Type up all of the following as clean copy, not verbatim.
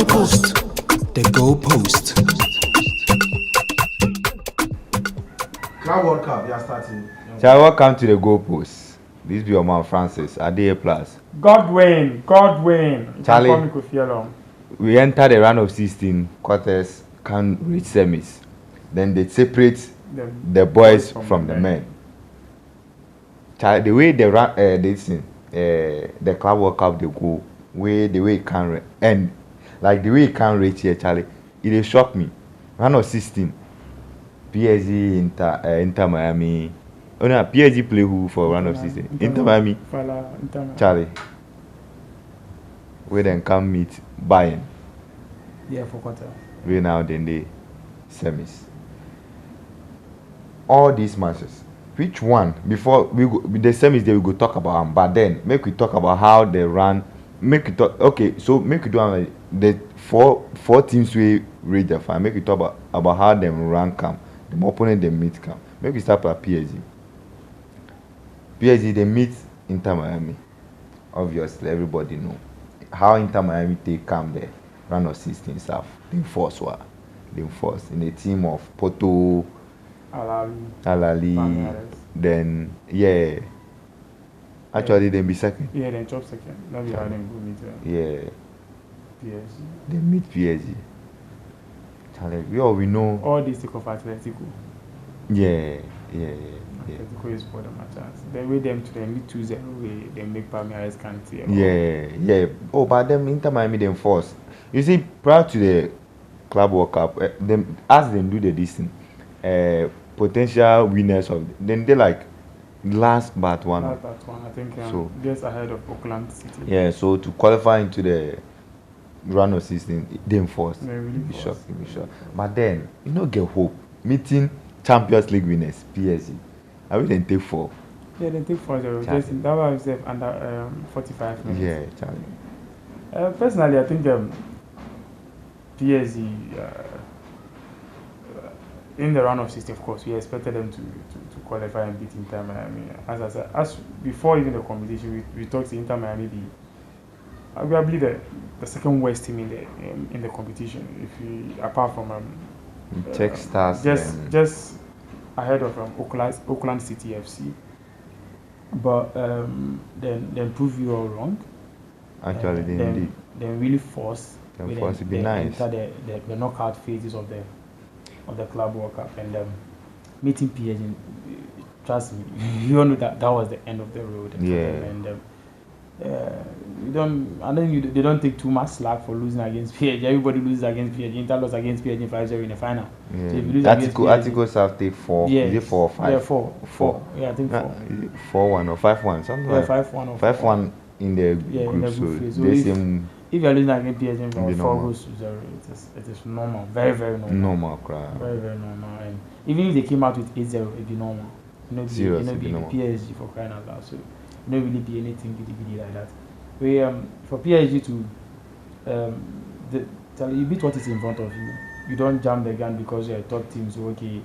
goalpost. The goalpost. Club World Cup, they are starting. Charlie, welcome to the goalpost. This be your man Francis Adeye Plus. Godwin. Charlie, we enter the round of 16 quarters, can reach semis. Then they separate the boys from the men. Charlie, the way the Club World Cup they go, the way it can end, like the way it can reach here, Charlie, it shocked me. Round of 16, PSG Inter Miami. Oh no, PSG play who for round of 16? Inter Miami. Charlie, we then come meet Bayern. Yeah, for quarter. We now then the semis. All these matches, which one before we go the semis? They will go talk about them, but then make we talk about how they run. Make we talk. Okay, so make we do the four teams we read the final. Make we talk about how them run camp, the opponent they meet camp. Make we start with PSG. PSG they meet Inter Miami. Obviously, everybody know how Inter Miami take camp there. Round of 16 South. They force in the team of Porto, Alali, then yeah. Actually, they be second. Yeah, then chop second. Now we have them go meet. Yeah. PSG. They meet PSG. Charlie, we know. All these take off Atletico. Yeah. Atletico is for them a chance. They wait them to them 2-0. They make Palmeiras can't see. Yeah. Oh, but them Inter Miami them force. You see, prior to the Club World Cup, them as them do the distance, potential winners of then they like last but one. I think so, just ahead of Auckland City. Yeah, so to qualify into the round of 16, they force. They really be shocked. But then you know, get hope meeting Champions League winners PSG. I will then take 4. Yeah, they take 4-0. That was under 45 minutes. Yeah, Charlie. Personally, I think PSG in the round of 16, of course, we expected them to qualify and beat Inter Miami. As I said, before even the competition, we talked to Inter Miami arguably the second worst team in the competition. If you apart from Czech Stars, just ahead of Auckland City FC, but then prove you all wrong. Actually, they really force. It'd be nice. Enter the knockout phases of the Club World Cup and meeting PSG. Trust me, you all know that was the end of the road. They don't take too much slack for losing against PSG. Everybody loses against PSG. Inter lost against PSG 5-0 in the final. Yeah. So if you lose Articles have take 4. Yeah. Is it 4 or 5? Yeah, 4. Yeah, I think 4. 4-1 or 5-1, something like 5-1 or 5-1 in the in the group. group phase. So if you're losing against PSG from 4-0, it is normal. Very, very normal. Normal, crap. Very, very normal. And even if they came out with 8-0, it'd be normal. It'd be PSG for crying out loud. So it don't really be anything giddy like that. For PSG to you beat what is in front of you. You don't jump the gun because you're a top team. So okay,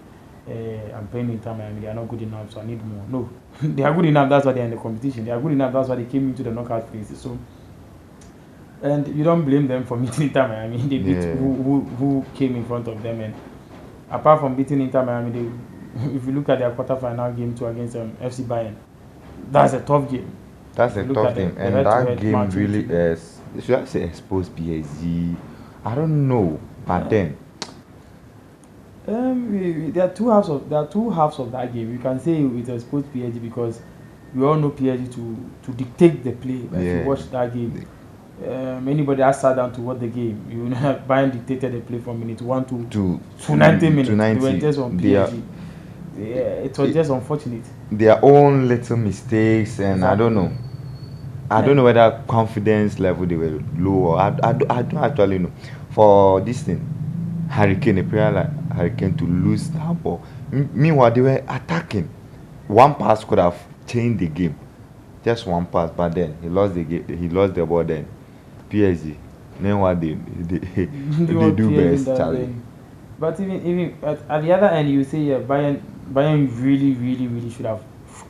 I'm playing Inter Miami. They are not good enough, so I need more. No, they are good enough. That's why they're in the competition. They are good enough. That's why they came into the knockout phases. So, and you don't blame them for meeting Inter Miami. They beat who came in front of them. And apart from beating Inter Miami, if you look at their quarterfinal game 2 against FC Bayern, that's a tough game. That's a tough game, and that game really is. Should I say exposed PSG? I don't know, but then there are two halves of that game. You can say it exposed PSG because we all know PSG to dictate the play. But if you watch that game, anybody that sat down to watch the game, you know, Bayern dictated the play from minute 1 to 90 minutes. They were just on PSG. It was just unfortunate. Their own little mistakes, and exactly. I don't know whether confidence level they were low or I don't actually know. For this thing, Hurricane, a player like Hurricane to lose that ball. Meanwhile, they were attacking. One pass could have changed the game. Just one pass, but then he lost the game. He lost the ball. Then PSG. Meanwhile, they do best, Charlie. But even at the other end, you say Bayern really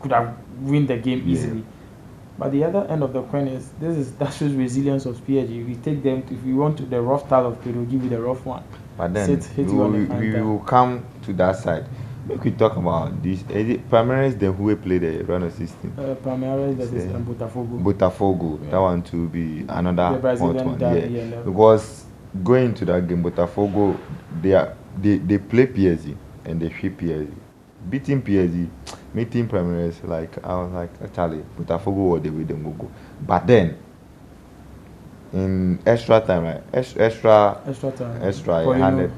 could have win the game easily. But the other end of the coin is that shows resilience of PSG. If you take them, if you want to the rough style of play, they'll give you the rough one. But then Hit you on the fine we time. will come to that side. Make we talk about this. Primarily, then who will play the round of 16? Palmeiras, that is Say, Botafogo. Botafogo. Yeah. That one to be The another Brazilian hot one. derby, Yeah. yeah. Because going to that game, Botafogo, they play PSG and they hit PSG. Beating PSG, meeting Primaries, like I was like, actually, Botafogo or the way them go. But then in extra time, right? Extra time. extra Paulino, 100.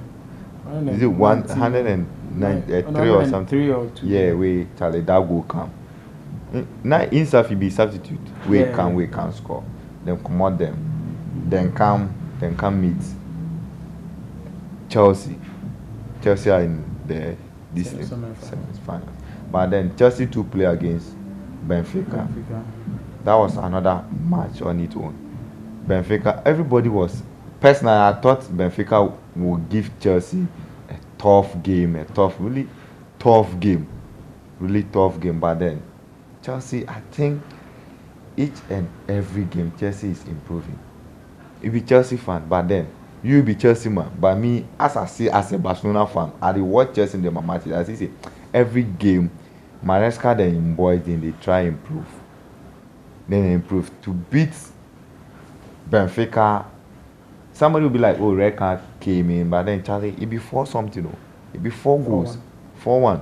Is it 103 or something? 3 or 2. Yeah, we Charlie that goal come. Now inside be substitute. We can score. Then come out them. Then come meet Chelsea. Chelsea are in this semi-final. But then Chelsea to play against Benfica. That was another match on its own. Benfica, everybody was personally, I thought Benfica would give Chelsea a really tough game. But then Chelsea, I think each and every game Chelsea is improving. You be Chelsea fan, but then you be Chelsea man. But me, as I see as a Barcelona fan, I dey watch Chelsea in the matches. I see every game, Maresca and boys then they try improve. Then they improve to beat Benfica. Somebody will be like, oh, red card came in, but then Charlie, it be 4 something, no? It be 4 goals. 4-1.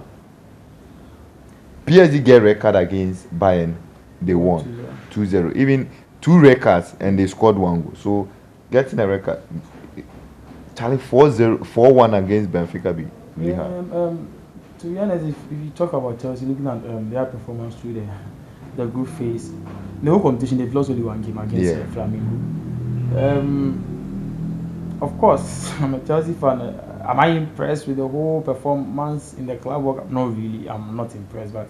PSG get red card against Bayern, they won 2-0. Even 2 red cards and they scored 1 goal. So getting a red card, Charlie 4-1 against Benfica be really hard. To be honest, if you talk about Chelsea, looking at their performance through the group phase, the whole competition, they've lost only 1 game against Flamengo. Of course, I'm a Chelsea fan. Am I impressed with the whole performance in the Club World Cup? Not really. I'm not impressed. But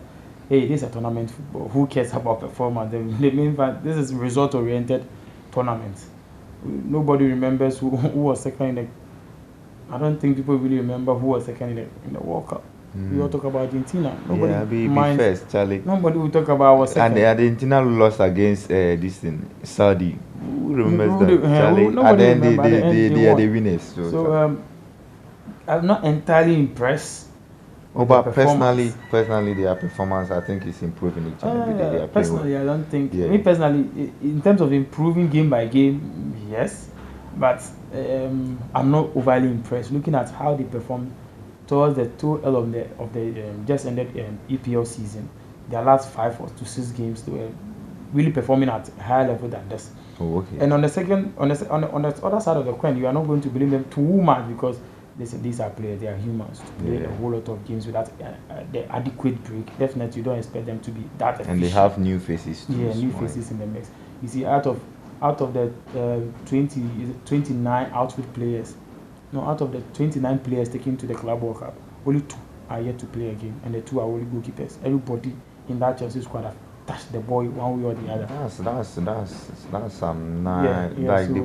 hey, this is a tournament football. Who cares about performance? The main fact, this is result-oriented tournament. Nobody remembers who was second in the. I don't think people really remember who was second in the World Cup. We all talk about Argentina. Nobody minds. First, Charlie. Nobody will talk about was second. And the Argentina lost against this thing, Saudi. Who remembers that, Charlie? Nobody And then remember. they are the winners. So I'm not entirely impressed. But personally, their performance, I think, is improving each and every day. They are personally, well. I don't think. Yeah. Me personally, in terms of improving game by game, yes, but I'm not overly impressed. Looking at how they perform towards the tail of the just ended EPL season, their last 5 or 6 games, they were really performing at a higher level than this. Oh, okay. And on the other side of the coin, you are not going to blame them too much because these are players, they are humans to play a whole lot of games without the adequate break. Definitely, you don't expect them to be that efficient. And they have new faces too. Yeah, new faces in the mix. You see, out of the 29 outfield players, no, out of the 29 players taken to the Club World Cup, only 2 are yet to play a game, and the 2 are only goalkeepers. Everybody in that Chelsea squad have touched the ball one way or the other. That's nice. So, the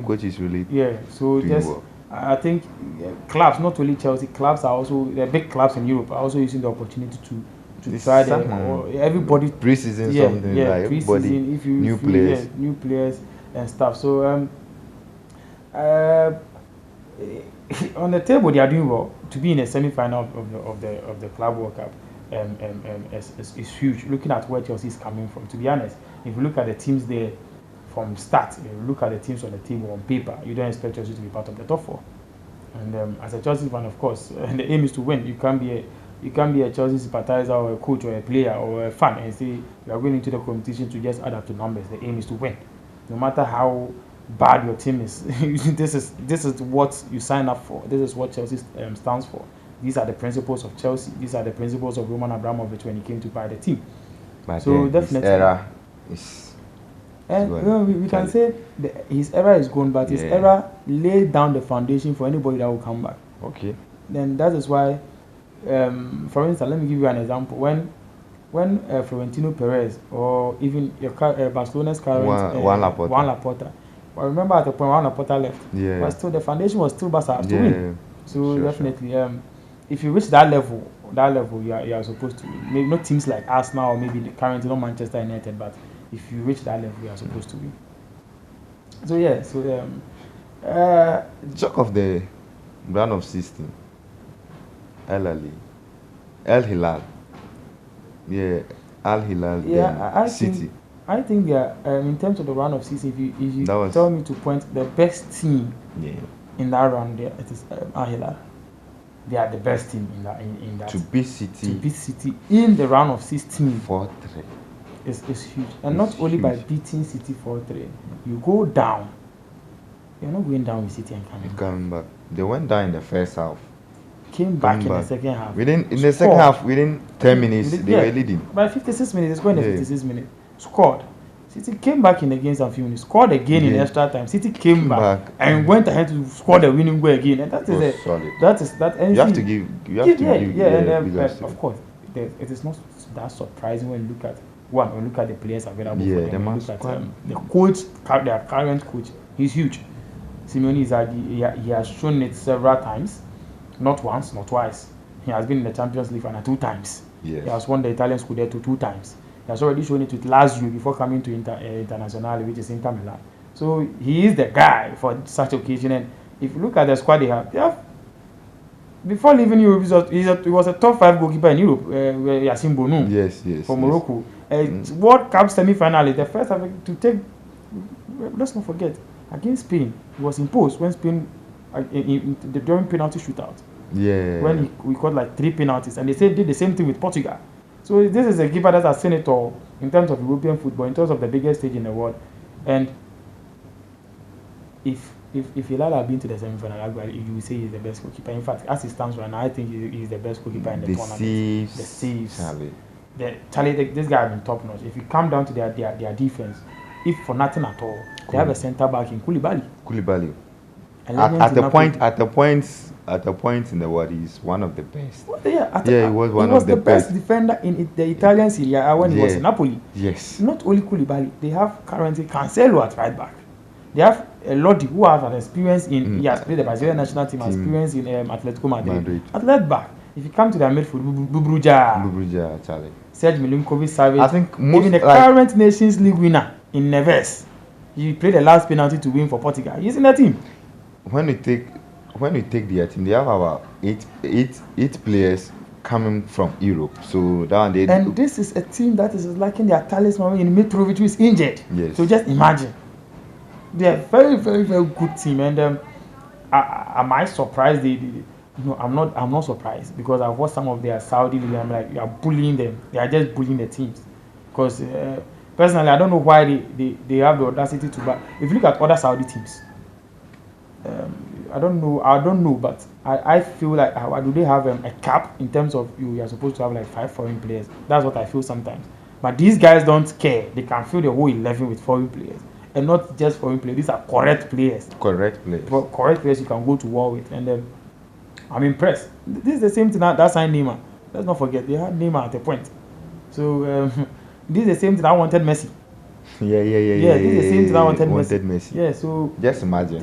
coach is really so just well. I think clubs, not only Chelsea, clubs are also the big clubs in Europe are also using the opportunity to try everybody pre-season something like everybody new players and stuff. So on the table they are doing well. To be in a semi-final of the Club World Cup is huge. Looking at where Chelsea is coming from, to be honest, if you look at the teams there from start, if you look at the teams on the table on paper, you don't expect Chelsea to be part of the top 4. And as a Chelsea fan, of course, the aim is to win. You can't be a Chelsea sympathizer or a coach or a player or a fan and say you are going into the competition to just add up to numbers. The aim is to win, no matter how bad your team is. This is what you sign up for. This is what Chelsea stands for. These are the principles of Chelsea. These are the principles of Roman Abramovich when he came to buy the team. But so definitely, his era is. We can say his era is gone, but his era laid down the foundation for anybody that will come back. Okay. Then that is why, for instance, let me give you an example. When Florentino Perez or even Barcelona's current Juan Laporta. But remember at the point Juan Laporta left, but still the foundation was still Barca to win. So definitely, if you reach that level you are supposed to. Maybe not teams like Arsenal or maybe currently not Manchester United, but if you reach that level, you are supposed to win. So yeah, Talk of the round of 16. El Hilal. Yeah, Al Hilal. yeah, I City. think they are in terms of the round of 16. If you That was- tell me to point the best team Yeah. in that round, there it is Al Hilal. They are the best team in that To beat City. to beat City in the round of 16 4-3. is huge, and It's not only by huge. beating City 4-3, you go down. You're not going down with City and Coming back. They went down in the first half. Came back Coming in the back. second half. In the second Scored. half, within 10 minutes, they Yeah. were leading. By 56 minutes, it's going to Yeah. 56 minutes. Scored. City came back in the game some few minutes. Scored again in Yeah. extra time. City came Came back, back. and went ahead to score the winning goal again. And that is Was it. solid. That. And You have see, to give. You have yeah, to yeah, give. yeah. And biggest to of it. course, it is not that surprising when you look at when you look at the players available Yeah, for the them. When you man's look at squad. the coach, their current coach, he's huge. Simeone he has shown it several times, not once, not twice. He has been in the Champions League final 2 times. Yes. He has won the Italian Scudetto 2 times. He has already shown it with Lazio before coming to Internazionale, which is Inter Milan. So he is the guy for such occasion. And if you look at the squad they have before leaving Europe, he was a top 5 goalkeeper in Europe, Yacine Bonou Yes. for Morocco. World Cup semi-final is the first African to take. Let's not forget, against Spain, he was imposed when Spain during penalty shootout. Yeah. When we caught like 3 penalties, and they did the same thing with Portugal. So this is a keeper that has seen it all in terms of European football, in terms of the biggest stage in the world. And if Hilal had been to the semi-final, you will say he's the best goalkeeper. In fact, as it stands right now, I think he's the best goalkeeper in the tournament. The saves. Charlie, this guy has been top notch. If you come down to their defense, if for nothing at all, they have a centre back in Koulibaly. At the point in the world, he's one of the best. He was the best defender in the Italian Serie A when he was in Napoli. Yes. Not only Koulibaly, they have currently Cancelo at right back. They have Lodi, who has an experience in. He has played the Brazilian national team, experience in Atletico Madrid. At left back, if you come to their midfield, Bubruja, Charlie. Serge Milinkovic-Savic. I think even the current Nations League winner in Neves, he played the last penalty to win for Portugal. He's in the team. When we take their team, they have about eight players coming from Europe. So that one and this is a team that is lacking their talisman in Mitrovic, who is injured. Yes. So just imagine. They are very, very, very good team. And am I surprised? I'm not surprised because I've watched some of their Saudi league. I'm like, you are bullying them. They are just bullying the teams. Because personally, I don't know why they have the audacity to. But if you look at other Saudi teams, I don't know, but I feel like do they have a cap in terms of you are supposed to have like 5 foreign players? That's what I feel sometimes. But these guys don't care. They can fill the whole 11 with foreign players, and not just foreign players. These are correct players. Correct players. Correct players you can go to war with, and I'm impressed. This is the same thing that signed Neymar. Let's not forget they had Neymar at a point. So this is the same thing I wanted Messi. Yeah. This is the same thing I wanted Messi. Yeah. So just imagine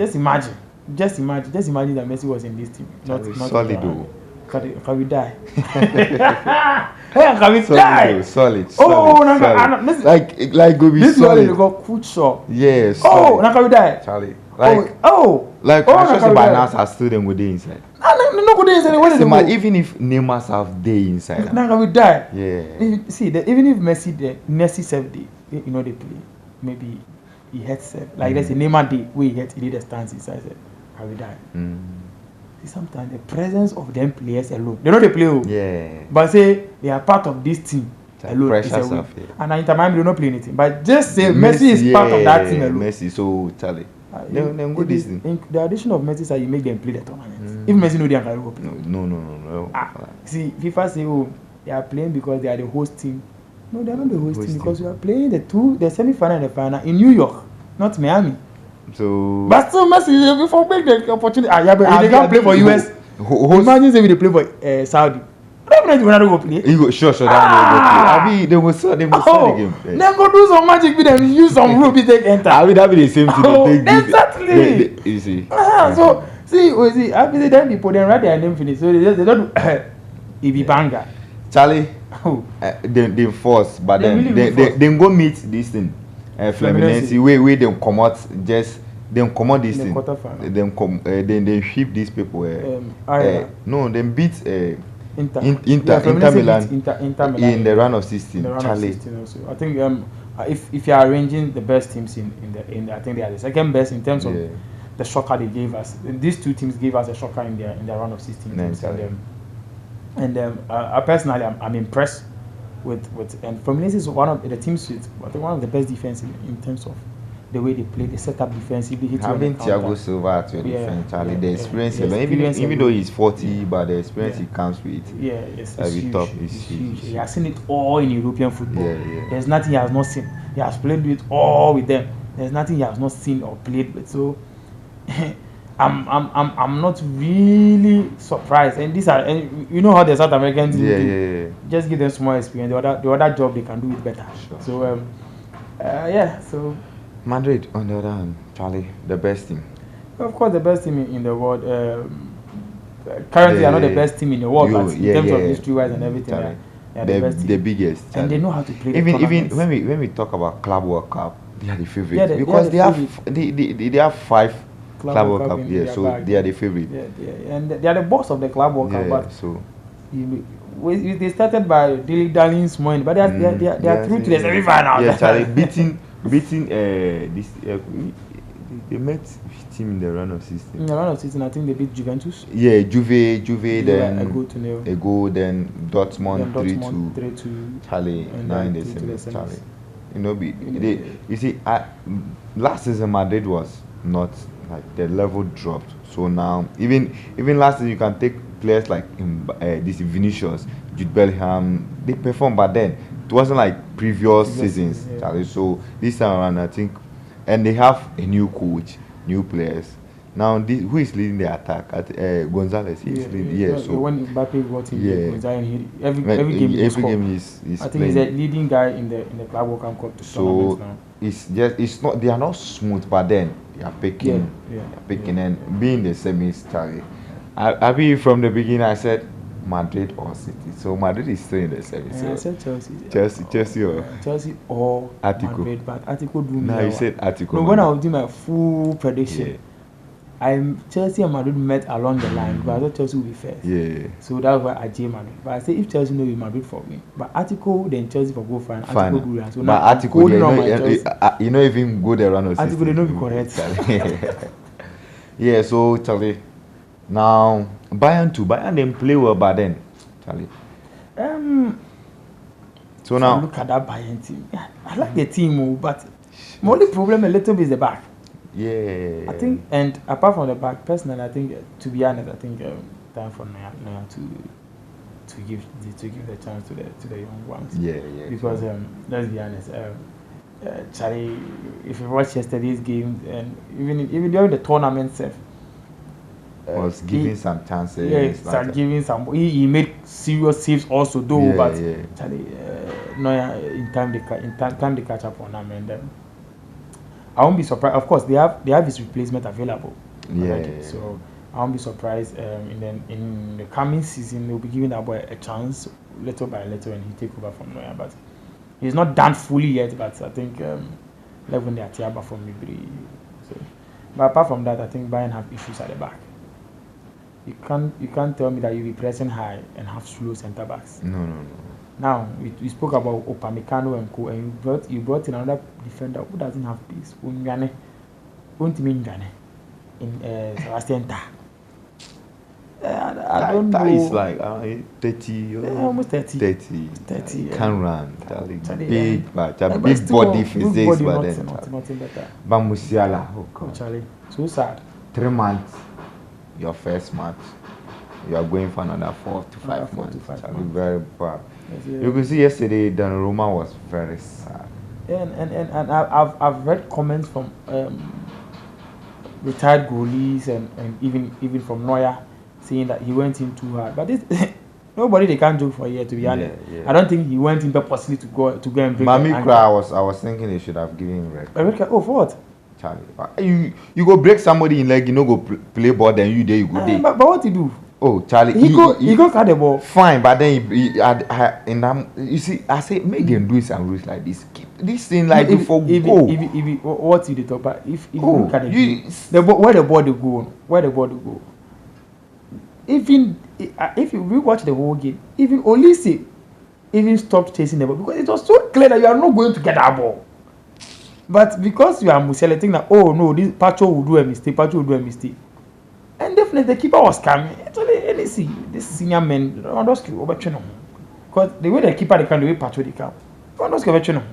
that Messi was in this team. Not solid though. Can we die? Can we die? Solid. Oh, no. Like go be this solid. This got food shop. Yes. Oh, now can we die? Charlie. I I should by now I still them go dey inside. No go dey inside. Where did they go? Even if Neymar have day inside. Now can we die? Yeah. Even if Messi self day, they play. Maybe he hurt self. Like let's say Neymar day where he did the stance inside. Can we die? See, sometimes the presence of them players alone, they know they play. Yeah. But say they are part of this team alone. Is a win. And Inter Miami do not play anything. But just say Messi is part of that team alone. Messi, so Charlie. Then go this thing. The addition of Messi is how you make them play the tournament. If Messi know they can go play. No. See, FIFA say they are playing because they are the host team. No, they are not the host team because we are playing the semi-final and the final in New York, not Miami. So but still Messi before make the opportunity. They can't play for US. Imagine say they play for Saudi. Definitely when I go play. You go sure that go play. They will sell the game. Then go do some magic with them. Use some ruby take enter. That be the same thing. Exactly. You see. So see. After then people then write their name finish. So they don't do. It be banger. Charlie, Oh, They force, but They then really force. they go meet this thing. Fluminense where they come out just them come out this In the thing. quarterfinal. Then they ship these people. No, they beat Inter. Inter Fluminense Milan beat Inter Milan in the round of in 16. the round Charlie. of 16 also. I think if you are arranging the best teams in the I think they are the second best in terms of the shocker they gave us. These two teams gave us a shocker in their round of 16 teams. I personally I'm impressed with and Fluminense is one of the teams with I think one of the best defense in terms of the way they play, they set up defensively. Having Thiago Silva at your defense, Charlie, the experience, even though he's 40, but the experience he comes with, it's huge. Top, it's huge. He has seen it all in European football. There's nothing he has not seen. He has played with all with them. There's nothing he has not seen or played with. So I'm not really surprised. And these are, and you know how the South Americans do. Just give them small experience. The other job they can do it better. Sure. So so. Madrid, on the other hand, Charlie, the best team. Of course, the best team in the world. Currently, they are not the best team in the world, but in terms of history-wise and everything, they are the best team. The biggest. Charlie. And they know how to play. Even when we talk about Club World Cup, they are the favorite because they have 5 Club World Cup. So they are the favorite. And they are the boss of the Club World Cup. But so they started by dilly-dallying small, but they are through to the semi-final. Yeah, Charlie, beating this they met which team in the round of 16? In the round of 16, I think they beat Juventus. Yeah, Juve then a goal, then Dortmund 3-2. Charlie, now in the semis. Charlie, you see, last season Madrid was not like the level dropped. So now even last season you can take players like this Vinicius, Jude Bellingham, they performed, but then it wasn't like previous seasons. Charlie. So this time around, I think, and they have a new coach, new players. Now, who is leading the attack? Gonzalez. He's leading. So when Mbappe got in, Gonzalez, every game he's I think he's the leading guy in the Club World Cup. So now. It's not, they are not smooth, but then they are picking, and being the semis. Charlie, I be from the beginning. I said Madrid or City. So Madrid is still in the semis. I said Chelsea. Chelsea or Atletico. Madrid, but Atletico do me. No, you said Atletico. No, when I was doing my full prediction, Chelsea and Madrid met along the line, but I thought Chelsea would be first. Yeah. So that's why I J Madrid. But I say if Chelsea no be Madrid for me, but Atletico then Chelsea for go final. Atletico do that. So but now Atletico, you know even go the run of Atletico they no be correct. Yeah. So Charlie, now Bayern them play well, but then Charlie. So now look at that Bayern team. Yeah, I like the team, but my only problem a little bit is the back. Yeah. I think, and apart from the back, personally, I think, to be honest, I think time for Neuer to give the chance to the young ones. Yeah. Because let's be honest, Charlie, if you watch yesterday's game, and even during the tournament itself, was giving some chances. Yeah, giving some. He made serious saves also, though. But Charlie, Neuer in time they catch up on him, and I won't be surprised. Of course, they have his replacement available already. So I won't be surprised. In the coming season, they'll be giving that boy a chance, little by little, and he take over from Neuer. But he's not done fully yet. But I think when they are Thiago from Mibri. So, but apart from that, I think Bayern have issues at the back. You can't tell me that you'll be pressing high and have slow centre backs. No. Now we spoke about Upamecano and Co, and you brought in another defender who doesn't have pace. Ungane in Sebastian Tah. I don't know. It's like 30. Almost 30. 30. Can run. Big big body physics, but then nothing better. But Musiala, Charlie, so sad. 3 months, your first match. You are going for another 4 to 5 months. Very bad. You could see yesterday Donnarumma was very sad. And I've read comments from retired goalies and even from Neuer saying that he went in too hard. But this nobody they can't joke for here, to be honest. I don't think he went in purposely to go and break. Mami I was thinking they should have given him red. Oh, for what? Charlie, you go break somebody in leg, you know, go play ball, then you there you go there. But what you do? Oh, Charlie, He go catch the ball. Fine, but then in that, you see, I say make them do some rules like this. Keep this thing like before go. If what you the top, if you Oh, look at the ball, where the ball they go, even if you rewatch the whole game, even Olise even stopped chasing the ball because it was so clear that you are not going to get that ball. But because you are Musiala, think that oh no, this Pacho will do a mistake, and definitely the keeper was coming. Actually, this senior man, Lewandowski over because the way the keeper they can, the way Pacho they can, Lewandowski over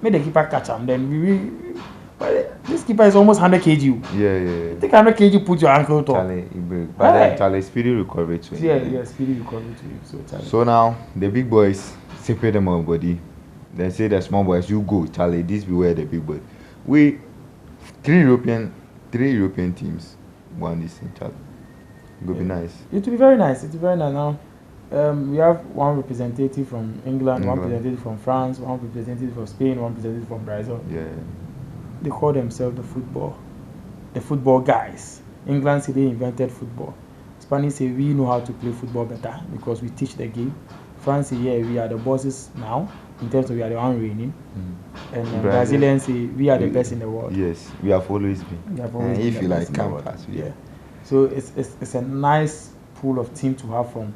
made the keeper catch him. Then but this keeper is almost 100 kg. Yeah. Take 100 kg, put your ankle top. Charlie, but then Charlie speedy recovery to him. Yeah, speedy recovery to you. So now the big boys separate them on body. They say the small boys, you go, Charlie. This be where the big boys. We three European teams won this thing, Charlie. It will be nice. It will be very nice. Now, we have one representative from England, one representative from France, one representative from Spain, one representative from Brazil. Yeah. They call themselves the football guys. England say they invented football. Spanish say we know how to play football better because we teach the game. France say yeah, we are the bosses now in terms of we are the one reigning. And Brazilians say we are the best in the world. Yes, we have always been. If you like campus, yeah. So it's a nice pool of team to have from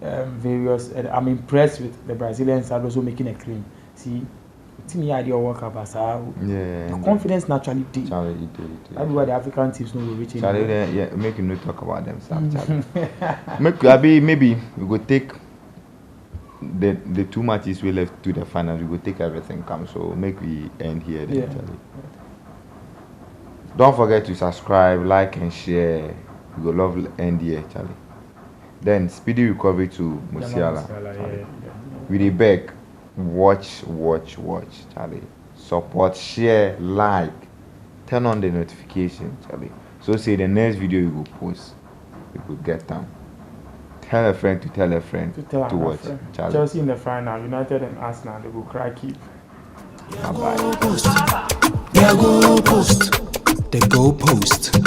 various. I'm impressed with the Brazilians are also making a claim. See, team idea World Cup as the confidence naturally did. Charlie, That's why the African teams know we're reaching. Charlie, make you not talk about them, Sam. Maybe we go take the 2 matches we left to the finals. We go take everything come. So make we end here then, Charlie. Don't forget to subscribe, like and share. We go love end here, Charlie. Then speedy recovery to Musiala. With the beg, watch, Charlie. Support, share, like, turn on the notification, Charlie. So say the next video you will post, you could get them. Tell a friend to tell a friend to watch, Charlie. Chelsea in the final, United and Arsenal, they will cry keep. Bye bye. The goal post.